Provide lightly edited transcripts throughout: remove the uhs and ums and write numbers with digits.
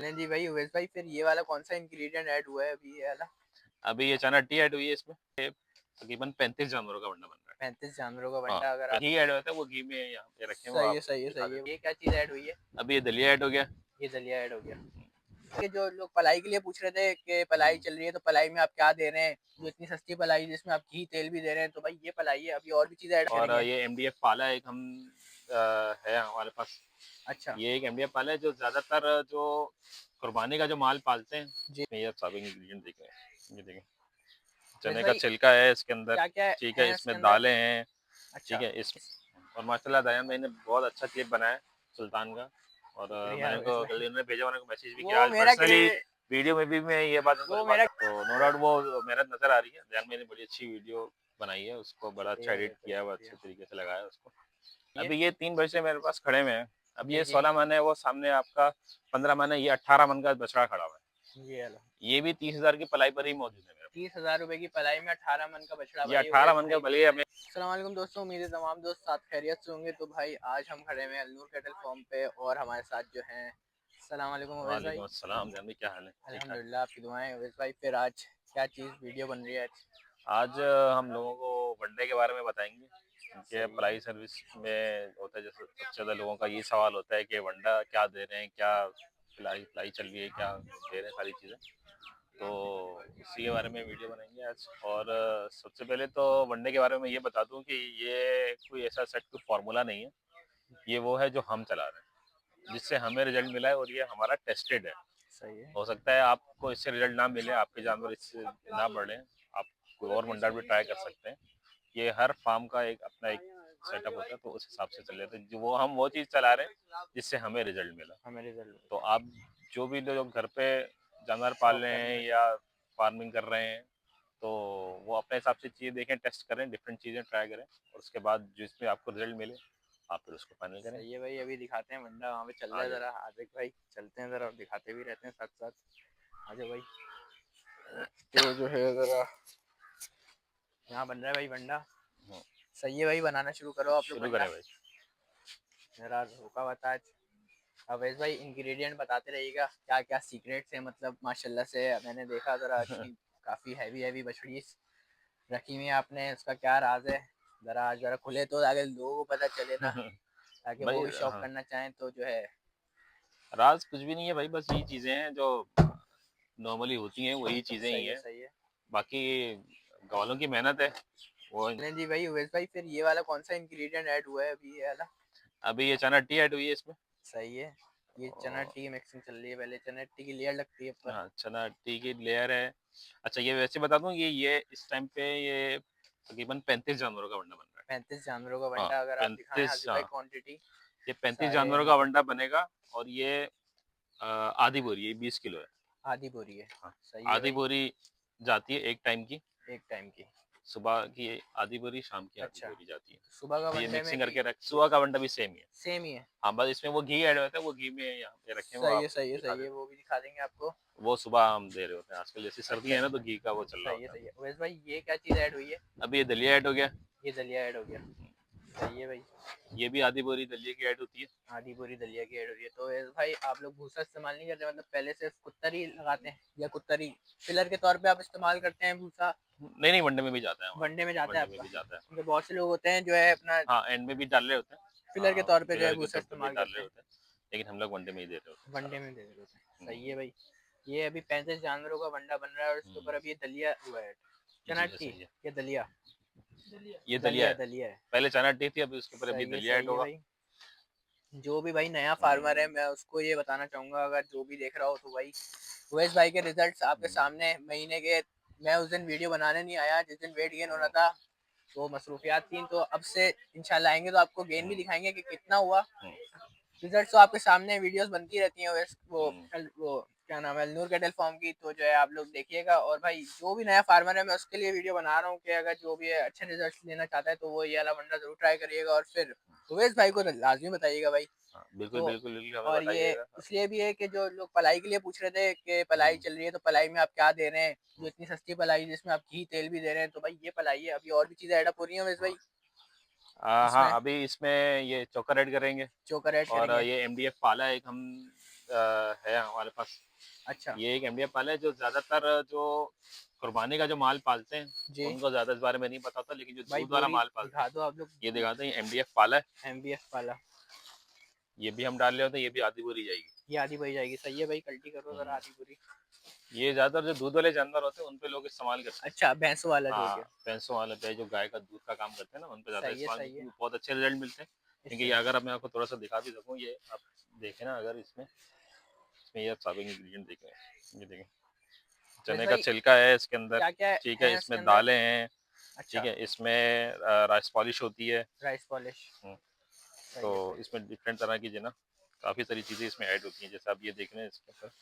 चलें जी भाई उवैस भाई, फिर ये वाला कौन सा इंग्रेडिएंट ऐड हुआ है अभी ये वाला? अभी ये चना टी ऐड हुई है इसमें। ये तकरीबन 35 जानवरों का वंडा बन रहा 35 जानवरों का है। बंडा अगर हाँ, आप। घी ऐड होता है, वो घी में यहाँ पे रखे हैं, वो सही है आपको सही है दिखा सही है। देते ये क्या चीज़ ऐड हुई है? हैं। अभी ये दलिया ऐड हो गया। ये दलिया ऐड हो गया। ये जो लोग पलाई के लिए पूछ रहे थे कि पलाई चल रही है तो पलाई में आप क्या दे रहे हैं, जो इतनी सस्ती पलाई जिसमें आप घी तेल भी दे रहे हैं, तो भाई ये पलाई है, अभी और भी चीज़ें ऐड और करेंगे। ये एमडीएफ पाला एक हम है हमारे पास। अच्छा ये एक एमडीएफ पाला है जो ज्यादातर जो कुर्बानी का जो माल पालते हैं। जी। ये सब इंग्रेडिएंट देखें, ये देखें, उवैस चने का भाई छिलका है इसके अंदर। क्या क्या ठीक है, है इसके इसमें अंदर? दालें हैं। ठीक अच्छा। है इस और माशाल्लाह दयान भाई ने बहुत अच्छा क्लिप बनाया सुल्तान का। और शुक्रिया मैंने उवैस उनको कल भाई। उन्होंने भेजा, मैंने मैसेज भी किया वो आज मेरा पर्सनली। क्रेडिट। वीडियो में भी मैं ये बात उनको वो रिकॉर्ड मेरा। कर, तो नो डाउट वो मेहनत नजर आ रही है। दयान भाई ने बड़ी अच्छी वीडियो बनाई है, उसको बड़ा अच्छा शुक्रिया एडिट उवैस भाई, किया है, वो अच्छे शुक्रिया। तरीके से लगाया है उसको। ये अभी ये 3 बच्चे मेरे पास खड़े हुए हैं। अब जी ये जी। 16 मन है, वो सामने आपका 15 मन है, ये 18 मन का बछड़ा खड़ा हुआ है। ये लो। ये भी 30,000 की पलाई पर ही मौजूद है मेरे 30,000 रुपए की पलाई में 18 मन का बछड़ा पास। ये भाई उवैस 18 मन का भाई भले बोल रहे हमें। हैं। अस्सलाम वालेकुम दोस्तों, उम्मीद है तमाम दोस्त साथ खैरियत से होंगे। तो भाई आज हम खड़े हैं अल्नूर कैटल फार्म पे और हमारे साथ जो हैं। अस्सलाम वालेकुम उवैस भाई। वालेकुम अस्सलाम जान भाई, क्या हाल है? ठीक ठाक। अल्हम्दुलिल्लाह, आपकी दुआएं उवैस भाई। फिर आज क्या चीज़ वीडियो बन रही है आज? आज हम लोगों को वनडे के बारे में बताएंगे। उनके सही है। अप्लाई सर्विस में होता है, जैसे सबसे ज़्यादा लोगों का ये सवाल होता है कि वनडा क्या दे रहे हैं, क्या अप्लाई अप्लाई चल रही है, क्या दे रहे हैं सारी चीज़ें। तो उसी के बारे में वीडियो बनाएंगे आज। और सबसे पहले तो वनडे के बारे में ये बता दूं कि ये कोई ऐसा सेट कोई फार्मूला नहीं है। ये वो है जो हम चला रहे हैं, जिससे हमें रिजल्ट मिला है, और ये हमारा टेस्टेड है। सही है। हो सकता है आपको इससे रिजल्ट ना मिले, आपके जानवर इससे ना बढ़े, आप कोई और मंडा भी ट्राई कर सकते हैं। ये हर फार्म का एक अपना एक सेटअप होता है, तो उस हिसाब से चल रहे थे जो वो चीज़ चला रहे हैं जिससे हमें रिजल्ट मिला। हमें रिजल्ट तो मिलता है। आप जो भी लोग घर पे जानवर पाल शौक रहे करने हैं लगे। या फार्मिंग कर रहे हैं, तो वो अपने हिसाब से चीज़ें देखें, टेस्ट करें, डिफरेंट चीज़ें ट्राई करें, और उसके बाद जिसमें आपको रिजल्ट मिले आप फिर उसको फाइनल करें। सही है भाई, अभी दिखाते हैं बंदा वहाँ पे चल रहा आ है, जाए। ज़रा आतिक भाई चलते हैं ज़रा और दिखाते भी रहते हैं साथ साथ। आजा भाई। तो जो है ज़रा यहाँ बन रहा है भाई बंदा। हाँ, सही है भाई, बनाना शुरू करो आप लोग शुरू बंडा। करें भाई। मेरा रुका हुआ था आज। अवैस भाई इंग्रेडिएंट बताते रहिएगा क्या क्या सीक्रेट्स हैं, मतलब माशाल्लाह से मैंने देखा ज़रा कि काफ़ी हैवी हैवी बछड़ी रखी हुई है आपने, उसका क्या राज है? ज़रा आज ज़रा खुले तो ताकि लोगों को पता चले ना, ताकि वो भाई भी शौक हाँ, करना चाहें तो जो है। राज कुछ भी नहीं है भाई, बस यही चीज़ें हैं जो नॉर्मली होती हैं, वही चीज़ें ही सही है हैं। सही है। बाकी गाँव की मेहनत है वो। चलें जी भाई उवैस भाई, फिर ये वाला कौन सा इंग्रेडिएंट ऐड हुआ है अभी ये वाला? अभी ये चना टी ऐड हुई है इसमें। सही है। ये चना और टी की मिक्सिंग चल रही है, पहले चना टी की लेयर लगती है ऊपर। हाँ, चना टी की लेयर है। अच्छा, ये वैसे बता दूं, ये इस टाइम पे ये तकरीबन 35 जानवरों का वंडा बन रहा 35 जानवरों का है। हाँ, बंडा अगर आप दिखाएं 35। हाजिर भाई हाँ, क्वांटिटी। ये 35 सारे जानवरों यहाँ का पे वंडा बनेगा। और ये आधी बोरी है, 20 किलो है। आधी बोरी है। हाँ, सही है आधी भाई। बोरी जाती है एक टाइम की। एक टाइम की। सुबह की आधी बोरी, शाम की आधी अच्छा, बोरी जाती है। सुबह का तो ये वनडे में मिक्सिंग घी करके रख, सुबह का वंडा भी सेम ही है। सेम ही है। हाँ, बस इसमें वो घी ऐड होता है, वो घी में यहाँ पे रखे हैं, वो सही है आपको सही है दिखा सही है, देते वो भी दिखा देंगे आपको। हैं। वो सुबह हम दे रहे होते हैं, आजकल जैसी सर्दी अच्छा है ना, तो अच्छा। घी का वो चल रहा सही है होता सही है। है उवैस भाई, ये क्या चीज़ ऐड हुई है? अभी ये दलिया ऐड हो गया। ये दलिया ऐड हो गया। सही है भाई। ये भी आधी बोरी दलिया की ऐड होती है। आधी पूरी दलिया की ऐड हो रही है। तो उवैस भाई आप लोग भूसा इस्तेमाल नहीं करते, मतलब पहले से कुत्तर ही लगाते हैं या कुत्तर ही फिलर के तौर पे आप इस्तेमाल करते हैं भूसा? नहीं नहीं, वनडे में भी जाता है हमारा। वनडे में जाता है वनडे में आपका? भी जाता है। क्योंकि बहुत से लोग होते हैं जो है अपना हाँ, एंड में भी डाल रहे होते हैं। फिलर के हाँ, तौर पे जो है फिलर के भूसा तौर पे भी इस्तेमाल डाल करते रहे हैं। होते हैं, लेकिन हम लोग वनडे में ही दे रहे होते हैं सारा। वनडे में दे रहे होते हैं। सही है हम्म, भाई। ये अभी 35 जानवरों का वंडा बन रहा है और इसके ऊपर अभी ये दलिया हुआ है। चना जी हाँ, टी। सही है। ये दलिया। ये दलिया दलिया है। दलिया है। पहले चना टी थी, अभी उसके ऊपर अभी दलिया ऐड सही है होगा। भाई। जो भी भाई नया फार्मर है हम्म, मैं उसको ये बताना चाहूंगा, अगर जो भी देख रहा हो तो भाई उवैस भाई के रिजल्ट्स आपके हम्म, सामने महीने के। मैं उस दिन वीडियो बनाने नहीं आया जिस दिन वेट गेन होना था, तो मसरूफियात थी, तो अब से इंशाल्लाह आएंगे तो आपको गेन भी हम्म, दिखाएंगे कि कितना हुआ। हम्म, रिजल्ट तो आपके सामने वीडियोस बनती रहती हैं वैसे हम्म। वो क्या नाम है नूर कैटल फार्म की, तो जो है आप लोग देखिएगा। और भाई जो भी नया फार्मर है मैं उसके लिए वीडियो बना रहा हूँ कि अगर जो भी है अच्छे रिजल्ट लेना चाहता है तो वो ये वाला वंडा जरूर ट्राई करिएगा और फिर उवैस भाई को लाजमी बताइएगा भाई। हाँ, बिल्कुल तो बिल्कुल बिल्कुल, हमें और ये बताइएगा। इसलिए भी है कि जो लोग पलाई के लिए पूछ रहे थे कि पलाई हम्म, चल रही है तो पलाई में आप क्या दे रहे हैं, जो हम्म, इतनी सस्ती पलाई जिसमें आप घी तेल भी दे रहे हैं, तो भाई ये पलाई है, अभी और भी चीज़ें ऐड अप हो रही हैं वैसे हाँ। भाई हाँ, इसमें। अभी इसमें ये चोकर ऐड करेंगे। चोकर ऐड और करेंगे। ये एमडीएफ पाला एक हम है हमारे पास। अच्छा ये एक एमडीएफ पाला है, जो ज़्यादातर जो कुर्बानी का जो माल पालते हैं, जी उनको ज़्यादा इस बारे में नहीं पता होता, लेकिन जो भाई, दूध वाला बोरी माल पालते दिखा हैं, दो आप लोग। ये दिखाते हैं एमडीएफ पाला है। एमबीएफ वाला, ये भी हम डाल रहे होते हैं, ये भी आधी बोरी जाएगी। ये आधी बही जाएगी। सही है भाई, कल्टी करो जरा हुँ। आधी पूरी। ये ज़्यादातर जो दूध वाले जानवर होते हैं, उन पे लोग इस्तेमाल करते हैं। अच्छा, भैंसों वाला जो हो हाँ, गया। भैंसों वाले पे जो गाय का दूध का काम करते हैं ना, उन पे ज़्यादा इस्तेमाल सही करते है। हैं, बहुत अच्छे रिज़ल्ट मिलते हैं। क्योंकि इससे ये अगर अब मैं आपको थोड़ा-सा दिखा भी सकूँ, ये आप देखें ना, अगर इसमें ये सारे इंग्रीडिएंट देखें, ये देखें, वैसे चने का भाई छिलका है इसके अंदर, क्या क्या ठीक है, है इसके इसमें अंदर? दालें हैं, ठीक अच्छा, है, इसमें राइस पॉलिश होती है। Rice polish. हुँ, सही तो है सही है। इसमें डिफरेंट तरह की जो है ना, काफ़ी सारी चीज़ें इसमें ऐड होती हैं। जैसे आप ये देख रहे हैं इसके ऊपर,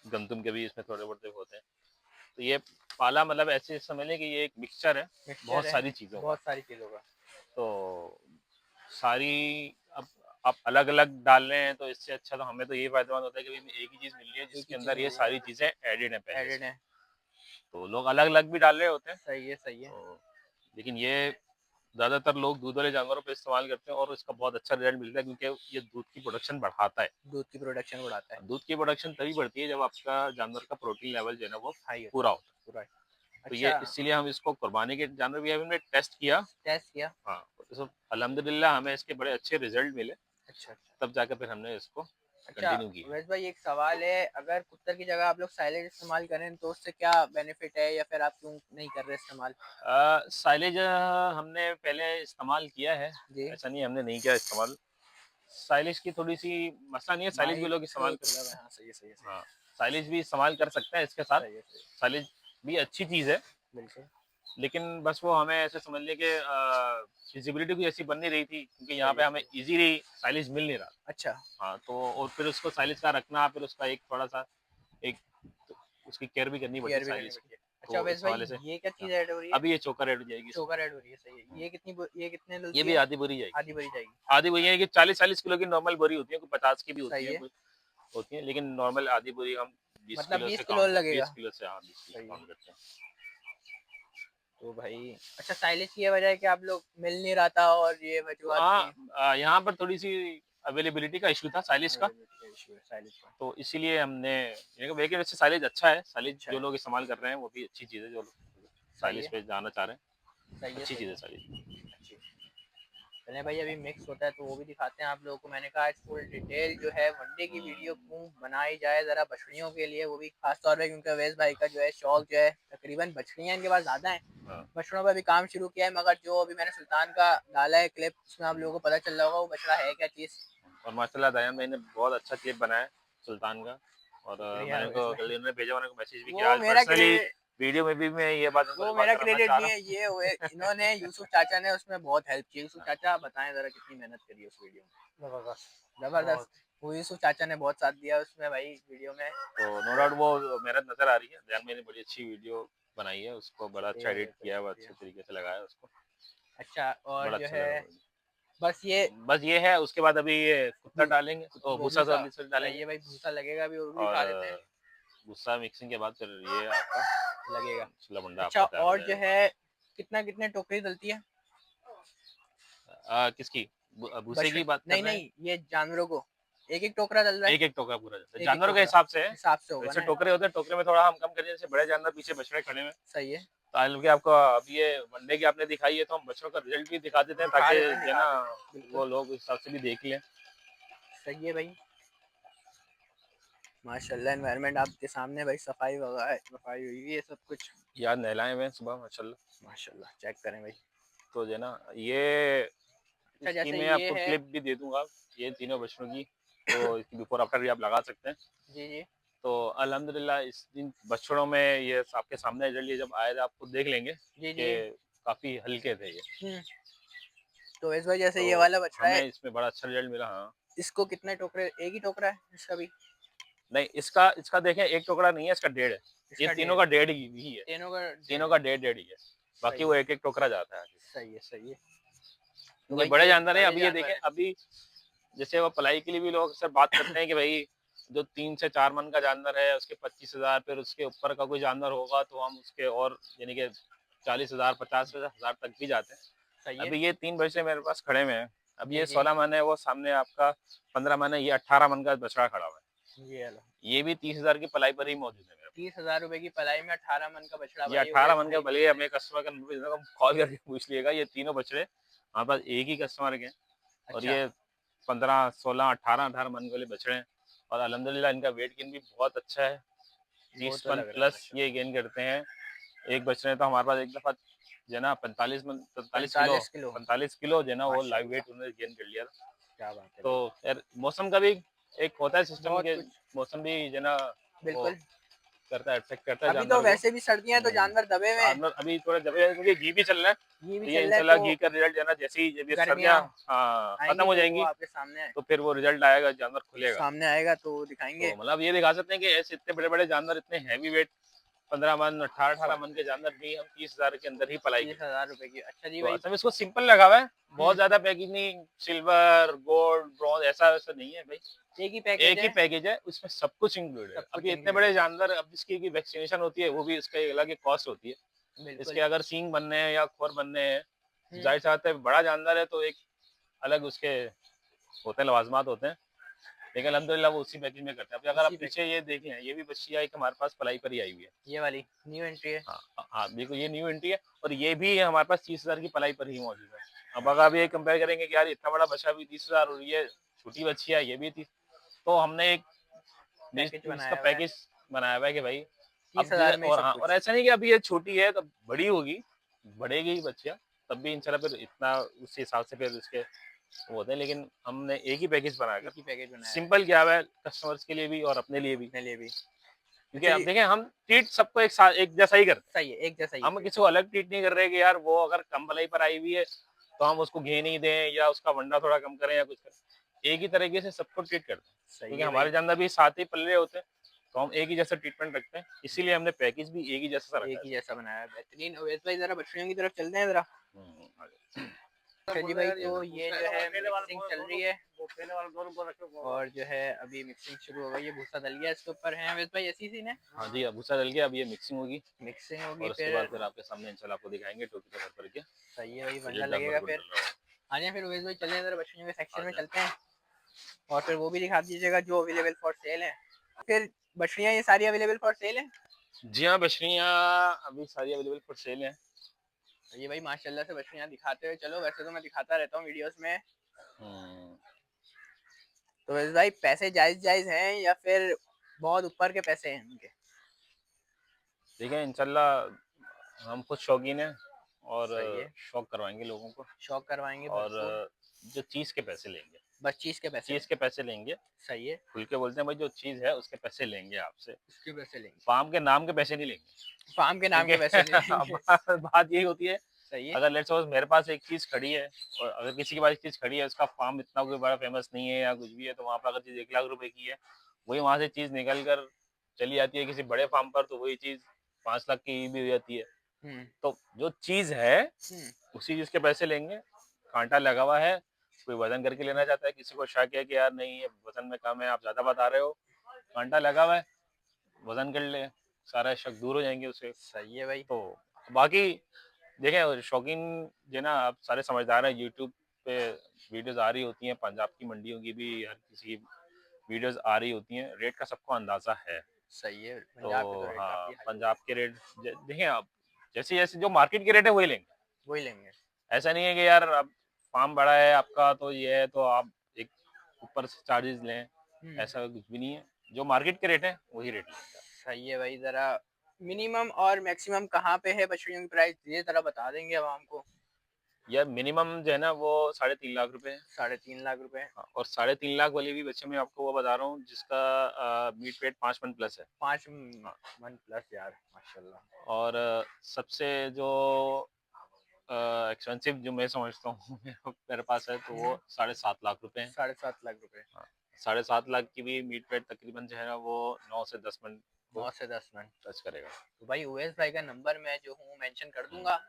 गंदम के भी इसमें थोड़े बहुत होते हैं। तो ये पाला मतलब ऐसे समझ लें कि ये एक मिक्सचर है मिक्सचर बहुत है, सारी चीज़ों का। बहुत सारी चीज़ों का। तो सारी अब आप अलग-अलग डाल रहे हैं, तो इससे अच्छा तो हमें तो यही फ़ायदेमंद होता है कि हमें एक ही चीज़ मिल रही है एक जिसके ही चीज़ अंदर मिल ये रही है, सारी चीज़ें एडेड हैं पहले एडेड से। है। तो लोग अलग-अलग भी डाल रहे होते हैं। सही है सही है। तो लेकिन ये ज़्यादातर लोग दूध वाले जानवरों पे इस्तेमाल करते हैं और इसका बहुत अच्छा रिज़ल्ट मिलता है, क्योंकि ये दूध की प्रोडक्शन बढ़ाता है। दूध की प्रोडक्शन बढ़ाता है। दूध की प्रोडक्शन तभी बढ़ती है जब आपका जानवर का प्रोटीन लेवल जो है ना वो हाई होता पूरा है होता है। पूरा। तो ये अच्छा, इसीलिए हम इसको कुर्बानी के जानवर भी हमने टेस्ट किया। टेस्ट किया। हाँ, तो अल्हम्दुलिल्लाह हमें इसके बड़े अच्छे रिज़ल्ट मिले, अच्छा अच्छा। तब जाकर फिर हमने इसको अच्छा, कंटिन्यू किया। वैसे भाई एक सवाल है, अगर कुत्तर की जगह आप लोग साइलेज इस्तेमाल करें तो उससे क्या बेनिफिट है, या फिर आप क्यों नहीं कर रहे इस्तेमाल? साइलेज हमने पहले इस्तेमाल किया है, जी। ऐसा नहीं है हमने नहीं किया इस्तेमाल। साइलेज की थोड़ी-सी मसला नहीं है, साइलेज भी माइक लोग इस्तेमाल कर थोड़ा, सकते हैं। हाँ सही है सही है सही हाँ, साइलेज भी इस्तेमाल कर सकते हैं इसके साथ। है सही है। साइलेज भी अच्छी चीज़ है, बिल्कुल। लेकिन बस वो हमें ऐसे समझ लें कि फिज़िबिलिटी कोई ऐसी बन नहीं रही थी, क्योंकि यहाँ सही पे है हमें सही है। ईज़िली साइलेज मिल नहीं रहा। अच्छा। हाँ, तो और फिर उसको साइलेज का रखना, फिर उसका एक थोड़ा-सा एक तो उसकी केयर भी करनी पड़ती है केयर भी करनी साइलेज की। पड़ती है। अच्छा तो वैसे इस भाई, हवाले से ये क्या हाँ, चीज़ ऐड हो रही है? अभी ये चोकर ऐड हो जाएगी इसमें। चोकर ऐड हो रही है, सही है। हुँ, ये कितने ये की भी है? आधी बोरी जाएगी। आधी भरी जाएगी। आधी बोरी है कि 40-40 किलो की नॉर्मल बोरी होती है, कोई 50 की भी होती सही है, है। कोई होती है, लेकिन नॉर्मल आधी बोरी हम 20 मतलब किलो 20 से किलो काउंट कर लगेगा। 20 किलो से, हाँ, 20 किलो से सही है। काउंट करते हैं। तो भाई अच्छा, साइलेज की ये वजह है कि आप लोग मिल नहीं रहा था और ये तो वजूहत थी? यहाँ पर थोड़ी-सी अवेलेबिलिटी का इश्यू था साइलेज का, अवेलेबिलिटी का इशू है साइलेज का। तो इसीलिए हमने लेकिन वैसे साइलेज अच्छा है, साइलेज अच्छा जो है। लोग इस्तेमाल कर रहे हैं, वो भी अच्छी चीज़ है, जो लोग सही साइलेज है पे जाना चाह रहे हैं, सही है अच्छी सही चीज़ है है। साइलेज। अच्छी। चलें भाई, अभी मिक्स होता है तो वो भी दिखाते हैं आप लोगों को। मैंने कहा आज फुल डिटेल जो है वनडे की वीडियो हुँ, क्यों बनाई जाए ज़रा बछड़ियों के लिए, वो भी खास तौर पे क्योंकि अवैस भाई का जो है शौक जो है, तकरीबन बछड़ियाँ इनके पास ज़्यादा हैं। हाँ। बछड़ों पर भी काम शुरू किया है, मगर जो अभी मैंने सुल्तान का डाला है क्लिप, उसमें आप लोगों को पता चल रहा होगा वो बछड़ा है क्या चीज़। और माशाल्लाह दयान भाई ने बहुत अच्छा क्लिप बनाया सुल्तान का, और शुक्रिया मैंने अवैस उनको भाई। कल उन्होंने भेजा, मैंने उनको मैसेज भी किया वो आज मेरा पर्सनली, क्रेडिट वीडियो में भी मैं ये बात उनको वो रिकॉर्ड मेरा कराना क्रेडिट चाह नहीं रहा है, हूँ। ये हुए इन्होंने यूसुफ चाचा ने उसमें बहुत हेल्प की। यूसुफ हाँ, चाचा बताएं जरा कितनी मेहनत करी है उस वीडियो में। जबरदस्त। जबरदस्त। बहुत। वो यूसुफ चाचा ने बहुत साथ दिया उसमें भाई वीडियो में। तो नो तो डाउट वो मेहनत नज़र आ रही है, दयान भाई ने बड़ी अच्छी वीडियो बनाई है, उसको बड़ा अच्छा शुक्रिया एडिट वैसे किया है, वो अच्छे शुक्रिया। तरीके से लगाया है उसको, अच्छा, और बड़ा जो अच्छा है लगा मुझे। बस ये बस ये है, उसके बाद अभी ये कुत्ता डालेंगे, तो वो भूसा भूसा। सॉरी सही डालेंगे, है भाई, भूसा लगेगा भी, वो भी और दिखा देते हैं। भूसा मिक्सिंग के बाद फिर ये आपका लगेगा। छोला भंडा अच्छा, आपका तैयार हो और जो जाएगा। है कितना कितने टोकरी डलती है? किसकी? भूसे बछड़े की बात कर नहीं रहे हैं? नहीं, ये जानवरों को एक एक टोकरा डल रहा है? एक-एक टोकरा पूरा जाता है। एक एक जानवरों के टोकरा हिसाब से है। हिसाब से होगा वैसे ना? टोकरे होते हैं, टोकरे में थोड़ा हम कम कर दें, जैसे बड़े जानवर पीछे बछड़े खड़े हुए हैं। सही है। तो हालाँकि आपको अब ये वनडे की आपने दिखाई है, तो हम बछड़ों का रिज़ल्ट भी दिखा देते हैं, ताकि जो है दिखा ना देते हैं बिल्कुल। वो लोग उस हिसाब से भी देख लें। सही है भाई। माशाल्लाह एनवायरनमेंट आपके सामने भाई, सफाई हुई है सब कुछ। यार नहलाए हुए हैं सुबह माशाल्लाह। माशाल्लाह, चेक करें भाई। तो जो है ना ये अच्छा, इसकी जैसे मैं ये आपको है। क्लिप भी दे दूँगा, ये तीनों बछड़ों की, तो इसकी बिफ़ोर आफ्टर भी आप लगा सकते हैं। जी जी तो अल्हम्दुलिल्लाह इस दिन बछड़ों में ये आपके सामने रिज़ल्ट ये जब आए, आप खुद देख लेंगे जी कि जी। काफ़ी हल्के थे ये। हम्म। तो इस भाई जैसे तो ये वाला बछड़ा हमें है, इसमें बड़ा अच्छा रिज़ल्ट मिला, हाँ। इसको कितने टोकरे, एक ही टोकरा है इसका भी? नहीं, इसका इसका देखें, एक टुकड़ा नहीं है, इसका डेढ़ है। ये इसका तीनों डेढ़? का डेढ़ ही है। तीनों का डेढ़ तीनों है? का डेढ़ ही है। बाकी सही वो है एक-एक टोकरा जाता है आगे। सही है सही है। तो ये भाई बड़े ये जानवर हैं, बड़े अभी ये जानवर देखें, हैं। अभी जैसे वो पलाई के लिए भी लोग अक्सर बात करते हैं कि भई जो 3 से 4 मन का जानवर है, उसके 25,000, फिर उसके ऊपर का कोई जानवर होगा तो हम उसके और यानी कि 40,000, 50,000 तक भी जाते हैं। सही है अभी ये 3 बछड़े मेरे पास खड़े हुए हैं। अब ये 16 मन है, वो सामने आपका 15 मन है, ये 18 मन का बछड़ा खड़ा हुआ है। ये भी 30,000 की पलाई पर ही मौजूद है मेरे। 30,000 रुपए की पलाई में 18 मन का बछड़ा ये भाई 18 मन का, भाई भले हमें कस्टमर का नंबर कॉल करके पूछ लिएगा, ये तीनों बछड़े हमारे पास एक ही कस्टमर के हैं। और अच्छा। ये 15, 16, 18 मन वाले बछड़े हैं और अल्हम्दुलिल्लाह इनका वेट गेन भी बहुत अच्छा है। 30 तो मन लग रहा प्लस ये गेन करते हैं। एक बछड़े तो हमारे पास एक दफा जो ना 45 किलो 45 किलो जो ना वो लाइव वेट उन्होंने गेन कर लिया था। क्या बात है। तो यार मौसम का भी एक होता है सिस्टम बहुत के, कुछ। मौसम भी जो ना वो बिल्कुल। करता है, अफेक्ट करता है अभी तो जानवर को। वैसे भी सर्दियां हैं तो जानवर दबे हुए हैं। जानवर अभी थोड़ा दबे हैं क्योंकि घी भी चल रहा है। ये भी तो ये चल रहा है इंशाल्लाह तो घी का रिजल्ट जो है ना, जैसे ही जब ये गर्मियां सर्दियाँ खत्म आएंगी हो तो वो जाएंगी आपके सामने तो फिर वो रिजल्ट आएगा, जानवर खुलेगा। सामने आएगा तो दिखाएंगे। तो मतलब ये दिखा सकते हैं कि ऐसे इतने बड़े बड़े जानवर, इतने हैवी वेट 15 मन 18 मन के जानवर भी हम 30,000 के अंदर ही पलाई करते 30,000 रुपए की। अच्छा जी हैं। तो भाई। असल में इसको सिंपल लगा हुआ है, बहुत ज्यादा पैकेज नहीं, सिल्वर गोल्ड ब्रॉन्ज ऐसा वैसा नहीं है भाई। एक ही पैकेज एक ही है। पैकेज है, उसमें सब कुछ इंक्लूड है। सब अब कुछ ये इतने इंक्लूड बड़े है। जानवर, अब जिसकी वैक्सीनेशन होती है वो भी इसका एक अलग कॉस्ट होती है। बिल्कुल। इसके अगर सींग बनने हैं या खोर बनने हैं, हम्म। जाहिर सी बात है बड़ा जानवर है तो एक अलग उसके होते हैं, लवाजमात होते हैं। लेकिन अल्हम्दुलिल्लाह वो उसी पैकेज में करते हैं। अभी अगर आप पीछे ये देखें, ये भी बच्ची आई हमारे पास पलाई पर ही आई हुई है। ये वाली न्यू एंट्री है। हाँ हाँ बिल्कुल, ये न्यू एंट्री है और ये भी हमारे पास 30,000 की पलाई पर ही मौजूद है। अब अगर आप ये कंपेयर करेंगे कि यार इतना बड़ा बच्चा भी 30,000 और ये छोटी बच्ची है ये भी 30, तो हमने एक पैकेज इसका बनाया हुआ है। पैकेज बनाया हुआ है कि भाई अब 30,000 में ही और सब हाँ, कुछ। और ऐसा नहीं कि अभी ये छोटी है तो बड़ी होगी, बढ़ेगी बच्चियाँ तब भी इंशाल्लाह फिर इतना उस हिसाब से फिर इसके वो होते हैं। लेकिन हमने एक ही पैकेज बनाया, एक ही पैकेज बनाया है सिंपल क्या है, कस्टमर्स के लिए भी और अपने लिए भी। अपने लिए भी। क्योंकि अच्छा अब जी। देखें हम ट्रीट सबको एक साथ एक जैसा ही करते सही है, एक जैसा हैं, ही हम है। किसी को अलग ट्रीट नहीं कर रहे कि यार वो अगर कम भलाई पर आई हुई है तो हम उसको घी नहीं दें या उसका वंडा थोड़ा कम करें या कुछ करें। एक ही तरीके से सबको ट्रीट करते हैं सही क्योंकि है भाई। हमारे जानवर भी साथ ही पल रहे होते हैं, तो हम एक ही जैसा ट्रीटमेंट रखते हैं, इसीलिए हमने पैकेज भी एक ही जैसा रखा एक है। ही जैसा बनाया है। बेहतरीन। अवैस भाई जरा बछड़ियों की तरफ चलते हैं जरा। आ जाओ। अच्छा जी भाई, तो ये जो है मिक्सिंग चल रही है और जो है अभी मिक्सिंग शुरू हो गई है। भूसा डल गया इसके ऊपर है अवैस भाई, ऐसी सीन है। हाँ जी, अब भूसा डल गया, अब ये मिक्सिंग होगी मिक्सिंग होगी और उसके बाद फिर आपके सामने इंशाल्लाह आपको दिखाएंगे टोपी पे भर भर के। सही है भाई, तो वंडा ये जानवर लगेगा को फिर। डल रहा आ जाए फिर अवैस भाई, चले हैं जरा बछड़ियों के सेक्शन में होगा। चलते हैं और फिर वो भी दिखा दीजिएगा जो अवेलेबल फॉर सेल है। फिर बछड़ियाँ ये सारी अवेलेबल फॉर सेल है। जी हाँ, बछड़ियाँ अभी सारी अवेलेबल फॉर सेल हैं। ये भाई माशाल्लाह से बछड़ियाँ दिखाते हुए चलो, वैसे तो मैं दिखाता रहता हूँ वीडियोस में। तो वैसे भाई पैसे जायज जायज हैं या फिर बहुत ऊपर के पैसे हैं उनके। देखिए इंशाल्लाह हम खुद शौकीन हैं और सही है। शौक करवाएंगे लोगों को शौक करवाएंगे और भरपूर। जो चीज़ के पैसे लेंगे, बस चीज के पैसे चीज़ के पैसे लेंगे, सही है। खुल के बोलते हैं भाई, जो चीज़ है उसके पैसे लेंगे आपसे, उसके पैसे लेंगे। फार्म के नाम के पैसे नहीं लेंगे। फार्म के नाम क्योंकि के पैसे नहीं लेंगे। बात यही होती है, सही है। अगर लेट्स सपोज मेरे पास एक चीज़ खड़ी है और अगर किसी के पास एक चीज़ खड़ी है, उसका फार्म इतना कोई बड़ा फेमस नहीं है या कुछ भी है, तो वहाँ पर अगर चीज़ 1 लाख रुपए की है, वही वहाँ से चीज़ निकल कर चली जाती है किसी बड़े फार्म पर, तो वही चीज़ 5 लाख की भी हो जाती है। हम्म। तो जो चीज़ है उसी चीज़ के पैसे लेंगे। कांटा लगा हुआ है, कोई वजन करके लेना चाहता है, किसी को शक है कि यार नहीं ये वजन में कम है, आप ज़्यादा बता रहे हो, कांटा लगा हुआ है, वजन कर ले, सारा शक दूर हो जाएंगे उससे। सही है भाई। तो बाकी देखें शौकीन जो ना, आप सारे समझदार हैं, यूट्यूब पे वीडियोस आ रही होती हैं, पंजाब की मंडियों की भी हर किसी की वीडियोस आ रही होती हैं, रेट का सबको अंदाज़ा है। सही है। तो पंजाब के तो रेट हाँ, काफी हाई। पंजाब के रेट देखें आप, जैसे जैसे जो मार्केट के रेट है वही लेंगे। वही लेंगे। ऐसा नहीं है कि यार अब फार्म बड़ा है आपका तो ये है तो आप एक ऊपर से चार्जेस लें, ऐसा कुछ भी नहीं है, जो मार्केट के रेट है वही रेट लेंगे। सही है भाई। जरा मिनिमम और मैक्सिमम कहाँ पे है बछड़ियों की प्राइस, ये जरा बता देंगे आवाम को। यार मिनिमम जो है ना वो 3.5 लाख रुपए है। 3.5 लाख रुपए। हाँ, और 3.5 लाख वाली भी बच्चे मैं आपको वो बता रहा हूँ जिसका मीट वेट 5 मन प्लस है। 5 हाँ, मन प्लस यार माशाल्लाह। और सबसे जो एक्सपेंसिव जो मैं समझता हूँ मेरे पास है तो वो 7.5 लाख रुपए है। 7.5 लाख रुपए। हाँ, 7.5 लाख की भी मीट वेट तकरीबन जो है ना वो 9 से 10 मन को 9 से 10 मन। टच करेगा। तो भाई उवैस भाई का नंबर मैं जो हूँ मेंशन कर दूंगा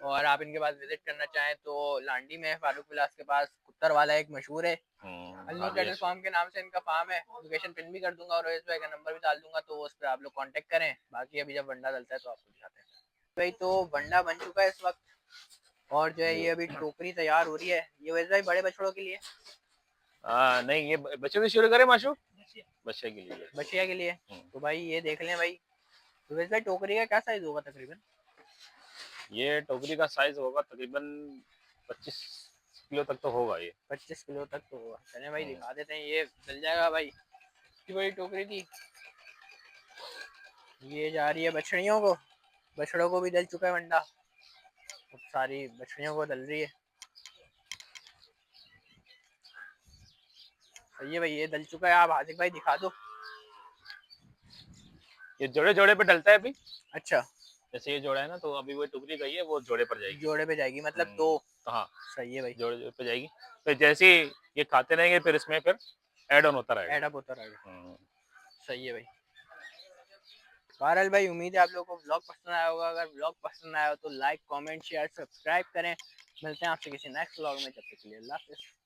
और आप इनके पास विजिट करना चाहें तो लांडी में फारूक विलास के पास कुत्तर वाला एक मशहूर है, अल्नूर कैटल फार्म के नाम से इनका फार्म है। लोकेशन पिन भी कर दूंगा और उवैस भाई का नंबर भी डाल दूंगा, तो उस पर आप लोग कांटेक्ट करें। बाकी अभी जब वंडा डलता है तो आपको दिखाते हैं। भाई तो वंडा बन चुका है इस वक्त और जो है ये अभी टोकरी तैयार हो रही है, ये वैसे भाई बड़े बछड़ों के लिए? नहीं, ये बच्चे से शुरू करें माशू, बच्चे के लिए, बछिया के लिए। तो भाई ये देख लें भाई। तो वैसे भाई टोकरी का क्या साइज होगा तकरीबन? ये टोकरी का साइज होगा तकरीबन 25 किलो तक तो होगा ये। 25 किलो तक तो होगा। चले भाई दिखा देते हैं, ये चल जाएगा भाई। इतनी बड़ी टोकरी थी। ये जा रही है बछड़ियों को, बछड़ों को भी डल चुका है वंडा, अब सारी बछड़ियों को डल रही है। सही है भाई, ये डल चुका है। आप हाजिक भाई दिखा दो। ये जोड़े जोड़े पे डलता है अभी। अच्छा, जैसे ये जोड़ा है ना, तो अभी वो टुकड़ी गई है, वो जोड़े पर जाएगी। जोड़े पे जाएगी मतलब दो। तो हाँ, सही है भाई, जोड़े पे जाएगी। तो जैसे ही ये खाते रहेंगे, फिर इसमें फिर ऐड ऑन होता रहेगा। एडअप होता रहेगा। सही है भाई। बहरहाल भाई, उम्मीद है आप लोगों को व्लॉग पसंद आया होगा। अगर व्लॉग पसंद आया हो तो लाइक, कमेंट, शेयर, सब्सक्राइब करें। मिलते हैं आपसे किसी नेक्स्ट व्लॉग में, जब तक के लिए अल्लाह हाफिज़।